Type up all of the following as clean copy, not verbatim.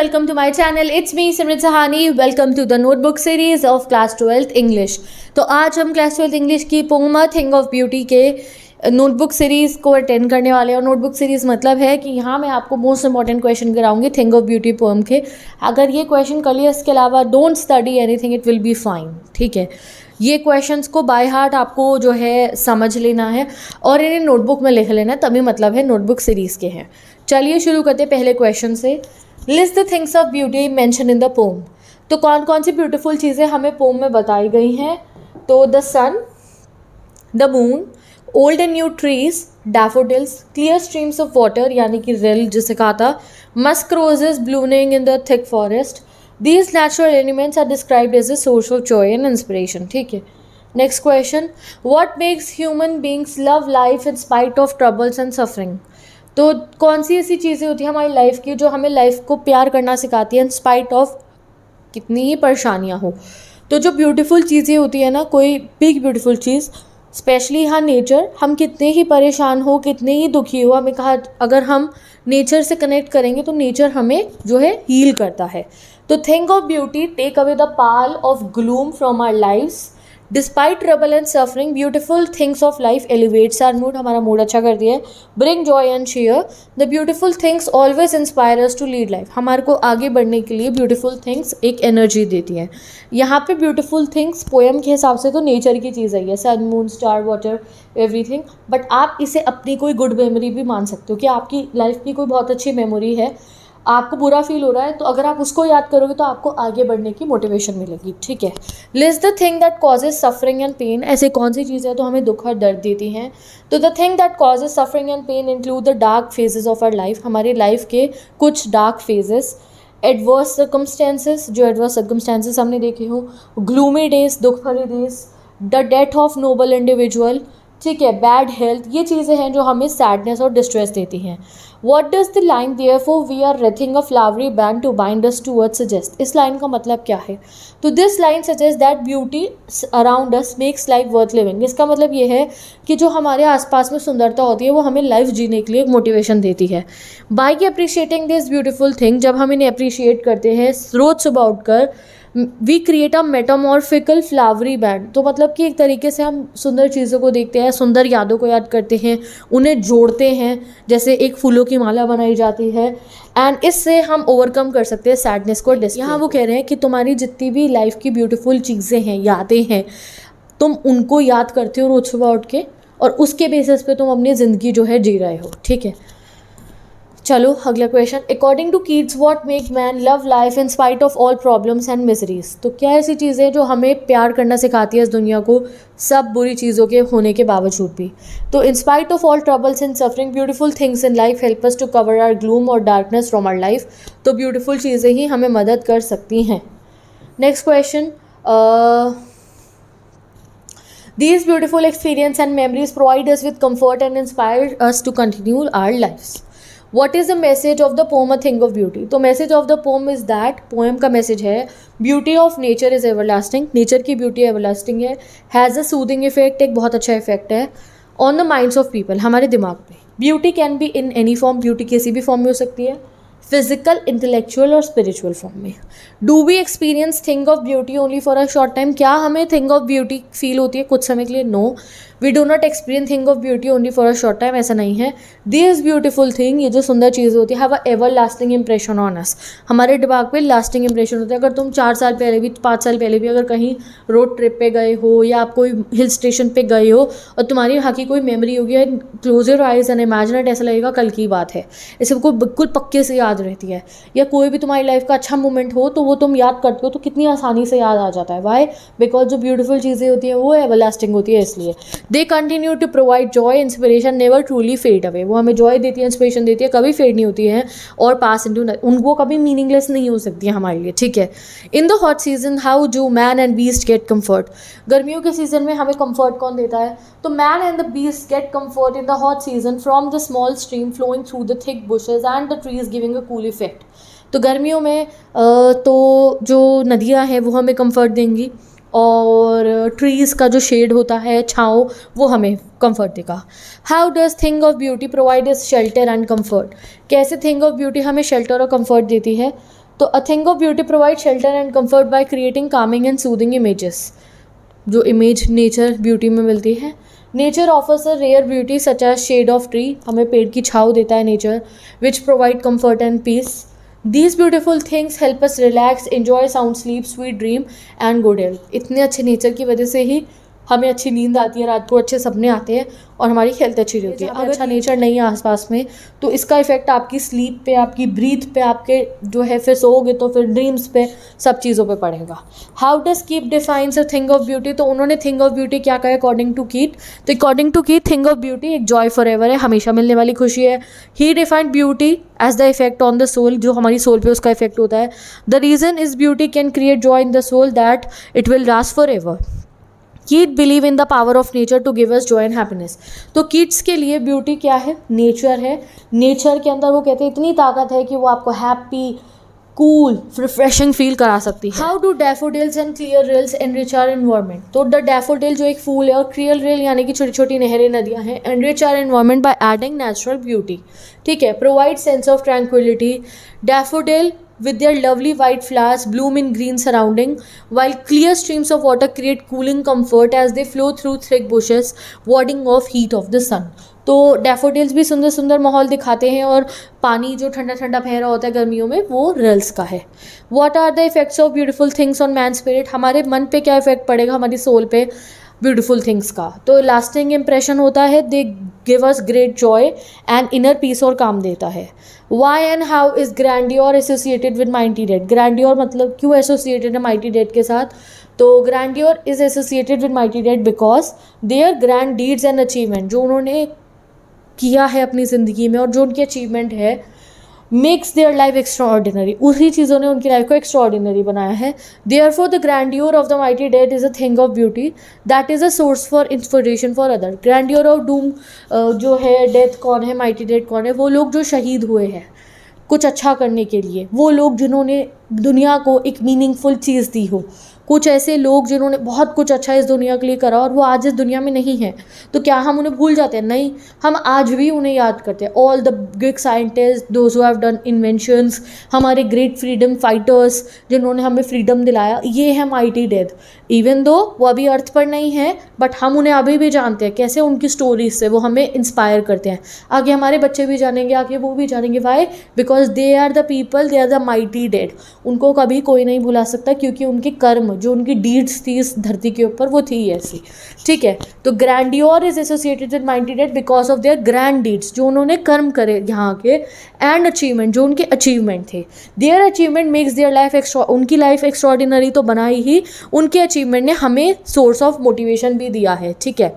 welcome to my channel. It's me Simran Sahani. Welcome to the notebook series of class 12th English. तो आज हम class 12th English की poem a thing of beauty के notebook series को attend करने वाले हैं। और नोटबुक सीरीज़ मतलब है कि यहाँ मैं आपको मोस्ट इंपॉर्टेंट क्वेश्चन कराऊंगी थिंग ऑफ ब्यूटी पोम के। अगर ये क्वेश्चन कर लिया इसके अलावा don't study anything, it will be fine. ठीक है, ये क्वेश्चंस को बाय हार्ट आपको जो है समझ लेना है और इन्हें नोटबुक में लिख लेना है, तभी मतलब है नोटबुक सीरीज़ के हैं। चलिए शुरू करते हैं पहले क्वेश्चन से। List the things of beauty mention in the pome. तो कौन कौन सी ब्यूटीफुल चीज़ें हमें पोम में बताई गई हैं? तो the sun, the moon, old and new trees, daffodils, clear streams of water यानी कि रिल जिसे कहा था, musk roses blooming in the thick forest. These natural elements are described as a source of joy and inspiration. ठीक है, next question, what makes human beings love life in spite of troubles and suffering? तो कौन सी ऐसी चीज़ें होती हैं हमारी life की जो हमें लाइफ को प्यार करना सिखाती है इन स्पाइट ऑफ कितनी ही परेशानियाँ हो। तो जो ब्यूटीफुल चीज़ें होती है ना, कोई बिग ब्यूटीफुल चीज़, स्पेशली यहाँ नेचर, हम कितने ही परेशान हो, कितने ही दुखी हो, हमें कहा अगर हम नेचर से कनेक्ट करेंगे तो नेचर हमें जो है हील करता है। तो thing of beauty take away the pall of gloom from our lives. Despite trouble and suffering beautiful things of life elevates our mood, हमारा मूड अच्छा कर दिया है। Bring joy and share the beautiful things always inspire us to lead life, हमारे को आगे बढ़ने के लिए ब्यूटीफुल थिंग्स एक एनर्जी देती हैं। यहाँ पे ब्यूटीफुल थिंग्स पोएम के हिसाब से तो नेचर की चीज़ है, sun moon star water everything, but आप इसे अपनी कोई गुड मेमोरी भी मान सकते हो कि आपकी लाइफ की कोई बहुत अच्छी मेमोरी है, आपको बुरा फील हो रहा है, तो अगर आप उसको याद करोगे तो आपको आगे बढ़ने की मोटिवेशन मिलेगी। ठीक है, list the thing that causes suffering and pain. ऐसे कौन सी चीज़ें तो हमें दुख और दर्द देती हैं? तो the thing that causes suffering and pain include the dark phases of our life, हमारे लाइफ के कुछ डार्क फेजेस, एडवर्स सर्कमस्टेंसेस, जो एडवर्स सर्कमस्टेंसेस हमने देखे हो, ग्लूमी डेज, दुख भरे days, the death of noble individual, ठीक है, बैड हेल्थ, ये चीज़ें हैं जो हमें सैडनेस और डिस्ट्रेस देती हैं। What does the line therefore we are wreathing a flowery band to bind us towards suggest? इस लाइन का मतलब क्या है? तो this line suggests that beauty around us makes life worth living। इसका मतलब ये है कि जो हमारे आसपास में सुंदरता होती है वो हमें लाइफ जीने के लिए मोटिवेशन देती है। By appreciating this beautiful thing, जब हम इन्हें अप्रिशिएट करते हैं रोज सुबह उठकर, we create a metamorphical flowery band. तो मतलब कि एक तरीके से हम सुंदर चीज़ों को देखते हैं, सुंदर यादों को याद करते हैं, उन्हें जोड़ते हैं, जैसे एक फूलों की माला बनाई जाती है, एंड इससे हम ओवरकम कर सकते हैं सैडनेस को। यहाँ वो कह रहे हैं कि तुम्हारी जितनी भी लाइफ की ब्यूटीफुल चीज़ें हैं, यादें हैं, तुम उनको याद करते हो रोज सुबह उठ के और उसके बेसिस पे तुम अपनी ज़िंदगी जो है जी रहे हो। ठीक है, चलो अगला question, according to Keats what make man love life in spite of all problems and miseries. तो क्या ऐसी चीज़ें जो हमें प्यार करना सिखाती है इस दुनिया को, सब बुरी चीज़ों के होने के बावजूद भी? तो in spite of all troubles and suffering beautiful things in life help us to cover our gloom और डार्कनेस फ्रॉम आवर लाइफ। तो ब्यूटीफुल चीज़ें ही हमें मदद कर सकती हैं। Next question, these beautiful experience and memories provide us with comfort and inspire us to continue our lives. What is the message of the poem A Thing of Beauty? तो message of the poem is that, poem का message है, beauty of nature is everlasting, nature की beauty everlasting है, has a soothing effect, एक बहुत अच्छा effect है, on the minds of people, हमारे दिमाग पे। Beauty can be in any form, beauty किसी भी form में हो सकती है, फिजिकल, इंटेलेक्चुअल और स्पिरिचुअल फॉर्म में। Do we experience thing of beauty only for a short time? क्या हमें थिंग ऑफ ब्यूटी फील होती है कुछ समय के लिए? No, we do not experience thing of beauty only for a short time, ऐसा नहीं है। दिस ब्यूटीफुल थिंग, ये जो सुंदर चीज़ होती है, have a ever lasting impression on us, हमारे दिमाग पे लास्टिंग इंप्रेशन होता है। अगर तुम 4 साल पहले भी, 5 साल पहले भी अगर कहीं रोड ट्रिप पे गए हो या आप कोई हिल स्टेशन पे गए हो और तुम्हारी वहाँ की कोई मेमोरी होगी, close your eyes and imagine it, ऐसा लगेगा कल की बात है, इसे को बिल्कुल पक्के से याद रहती है। या कोई भी तुम्हारी लाइफ का अच्छा मोमेंट हो तो वो तुम याद करते हो तो कितनी आसानी से याद आ जाता है। वाई? बिकॉज जो ब्यूटीफुल चीज़ें होती हैं वो एवरलास्टिंग होती है, इसलिए। They continue to provide joy, inspiration, never truly fade away, वो हमें जॉय देती है, इंस्पिरेशन देती है, कभी फेड नहीं होती है, और पास इनटू, उनको कभी मीनिंगलेस नहीं हो सकती है हमारे लिए। ठीक है, in the hot season how do man and beast get comfort. गर्मियों के सीजन में हमें कम्फर्ट कौन देता है? तो man and the beast get comfort in the hot season from the small stream flowing through the thick bushes and the trees giving a cool effect. तो गर्मियों में तो जो नदियाँ हैं वो हमें कंफर्ट देंगी, और ट्रीज़ का जो शेड होता है, छाँव, वो हमें कंफर्ट देगा। How does thing of beauty provide us shelter and comfort. कैसे थिंग ऑफ ब्यूटी हमें शेल्टर और कंफर्ट देती है? तो a thing of beauty provide shelter and comfort by creating calming and soothing images, जो इमेज नेचर ब्यूटी में मिलती है। Nature offers a rare beauty such as shade of tree, हमें पेड़ की छाँव देता है nature, which provide comfort and peace. These beautiful things help us relax, enjoy sound sleep, sweet dream and good health. इतने अच्छे नेचर की वजह से ही हमें अच्छी नींद आती है, रात को अच्छे सपने आते हैं और हमारी हेल्थ अच्छी रहती है। अगर अच्छा नेचर नहीं है आसपास में तो इसका इफेक्ट आपकी स्लीप पे, आपकी ब्रीथ पे, आपके जो है फिर सोओगे तो फिर ड्रीम्स पे, सब चीज़ों पे पड़ेगा। हाउ डज कीट defines a thing of beauty, तो उन्होंने थिंग ऑफ ब्यूटी क्या कहा अकॉर्डिंग टू कीट, तो according to Keat thing of beauty एक जॉय फॉर एवर है, हमेशा मिलने वाली खुशी है। He defined beauty as the effect on the soul, जो हमारी सोल पे उसका इफेक्ट होता है। The reason is beauty can create joy in the soul that it will last forever. Keat believe in the power of nature to give us joy and happiness, तो Keats के लिए beauty क्या है, nature है। Nature के अंदर वो कहते हैं इतनी ताकत है कि वो आपको हैप्पी, कूल, रिफ्रेशिंग फील करा सकती है। How do daffodils and clear rills enrich our environment, तो द डैफोडिल जो एक फूल है और क्लियर रिल यानी कि छोटी छोटी नहरें, नदियाँ हैं, enrich our environment by adding natural beauty, ठीक है, provide sense of tranquillity. Daffodil with their lovely white flowers bloom in green surrounding, while clear streams of water create cooling comfort as they flow through thick bushes, warding off heat of the sun। तो daffodils भी सुंदर सुंदर माहौल दिखाते हैं और पानी जो ठंडा ठंडा बह रहा होता है गर्मियों में वो रिल्स का है। What are the effects of beautiful things on man spirit, हमारे मन पे क्या इफेक्ट पड़ेगा, हमारी सोल पे ब्यूटीफुल थिंग्स का, तो लास्टिंग इम्प्रेशन होता है, they give us great joy and inner peace और काम देता है। Why and how is grandeur associated with mighty dead, grandeur मतलब क्यों एसोसिएटेड है माइटी डेड के साथ, तो grandeur is associated with mighty dead because their grand deeds and achievement, जो उन्होंने किया है अपनी ज़िंदगी में और जो उनकी अचीवमेंट है, makes their life extra ordinary, उसी चीज़ों ने उनकी लाइफ को एक्स्ट्रा ऑर्डिनरी बनाया है। Therefore the grandeur of the mighty dead is a thing of beauty that is a source for inspiration for other. Grandeur of doom जो है, death कौन है, माइटी डेड कौन है, वो लोग जो शहीद हुए हैं कुछ अच्छा करने के लिए, वो लोग जिन्होंने दुनिया को एक मीनिंगफुल चीज़ दी हो, कुछ ऐसे लोग जिन्होंने बहुत कुछ अच्छा इस दुनिया के लिए करा और वो आज इस दुनिया में नहीं है, तो क्या हम उन्हें भूल जाते हैं? नहीं, हम आज भी उन्हें याद करते हैं। All the great scientist, those who have done inventions, हमारे ग्रेट फ्रीडम फाइटर्स जिन्होंने हमें फ्रीडम दिलाया, ये है माइटी डेड। इवन दो वो अभी अर्थ पर नहीं है बट हम उन्हें अभी भी जानते हैं, कैसे उनकी स्टोरीज से वो हमें इंस्पायर करते हैं। आगे हमारे बच्चे भी जानेंगे, आगे वो भी जानेंगे। Why? Because they are the people, they are the mighty dead. उनको कभी कोई नहीं भुला सकता क्योंकि उनके कर्म, जो उनकी डीड्स थी इस धरती के ऊपर, वो थी ऐसी, ठीक है। तो grandeur is associated with mighty dead because of their grand deeds, जो उन्होंने कर्म करे यहाँ के, एंड अचीवमेंट, जो उनके अचीवमेंट थे। Their achievement makes their life extra, उनकी लाइफ एक्स्ट्राऑर्डिनरी तो बनाई ही, उनके अचीवमेंट ने हमें सोर्स ऑफ मोटिवेशन भी दिया है, ठीक है।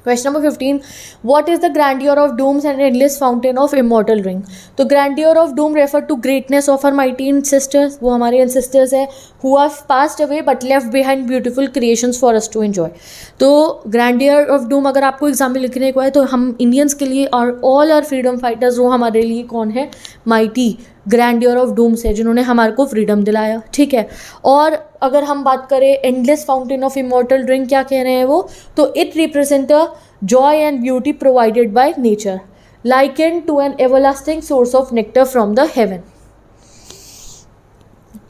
Question number 15, what is the grandeur of dooms and endless fountain of immortal ring. तो grandeur of doom refer to greatness of her mighty ancestors, वो हमारे एंसेस्टर्स है who have passed away but left behind beautiful creations for us to enjoy. तो grandeur of doom अगर आपको example लिखने को है तो हम इंडियंस के लिए और ऑल आर फ्रीडम फाइटर्स, वो हमारे लिए कौन है? माइटी ग्रैंडियर ऑफ डूम्स है, जिन्होंने हमारे को फ्रीडम दिलाया, ठीक है। और अगर हम बात करें endless fountain of immortal drink, क्या कह रहे हैं वो? तो it represent a joy and beauty provided by nature, liken to an everlasting source of nectar from the heaven.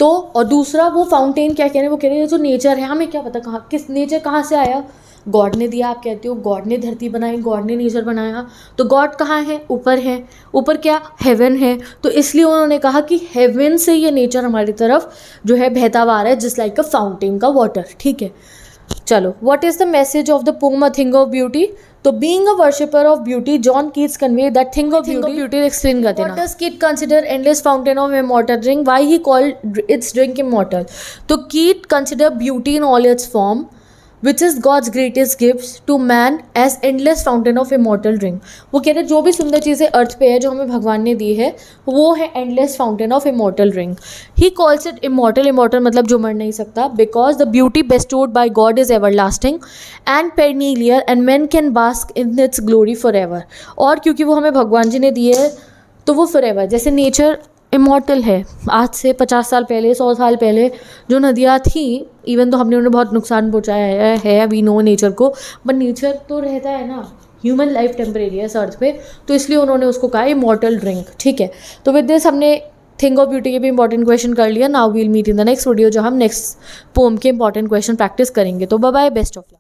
तो और दूसरा वो फाउंटेन क्या कह रहे हैं? वो कह रहे हैं जो नेचर है, हमें क्या पता कहाँ, किस नेचर कहाँ से आया? गॉड ने दिया। आप कहते हो गॉड ने धरती बनाई, गॉड ने नेचर बनाया, तो गॉड कहाँ है? ऊपर है। ऊपर क्या? हेवन है। तो इसलिए उन्होंने कहा कि हेवन से ये नेचर हमारी तरफ जो है बहता हुआ आ रहा है, जस्ट लाइक अ फाउंटेन का वाटर, ठीक है। चलो, what is the message of the poem a thing of beauty? तो being a worshipper of beauty, John Keats convey that thing of beauty explain करते हैं। What does Keat consider endless fountain of immortal drink, why he called its drink immortal? तो Keat consider beauty in all its form which is God's greatest gifts to man as endless fountain of immortal drink। वो कह रहे हैं जो भी सुंदर चीज़ें अर्थ पे है जो हमें भगवान ने दी है वो है endless fountain of immortal drink। He calls it immortal, immortal मतलब जो मर नहीं सकता, because the beauty bestowed by God is everlasting and perennial and men can bask in its glory forever। और क्योंकि वो हमें भगवान जी ने दिए है तो वो forever, जैसे नेचर इमॉर्टल है। आज से 50 साल पहले, 100 साल पहले जो नदियाँ थी, इवन तो हमने उन्हें बहुत नुकसान पहुँचाया है, वी नो नेचर को, बट नेचर तो रहता है ना, ह्यूमन लाइफ टेम्परेरी है इस अर्थ पे, तो इसलिए उन्होंने उसको कहा इमॉर्टल ड्रिंक, ठीक है। तो विद दिस हमने थिंग ऑफ ब्यूटी के भी इंपॉर्टेंट क्वेश्चन कर लिया. Now we'll meet in the next video, जो हम नेक्स्ट पोम के इंपॉर्टेंट क्वेश्चन प्रैक्टिस करेंगे. तो bye bye, best of luck.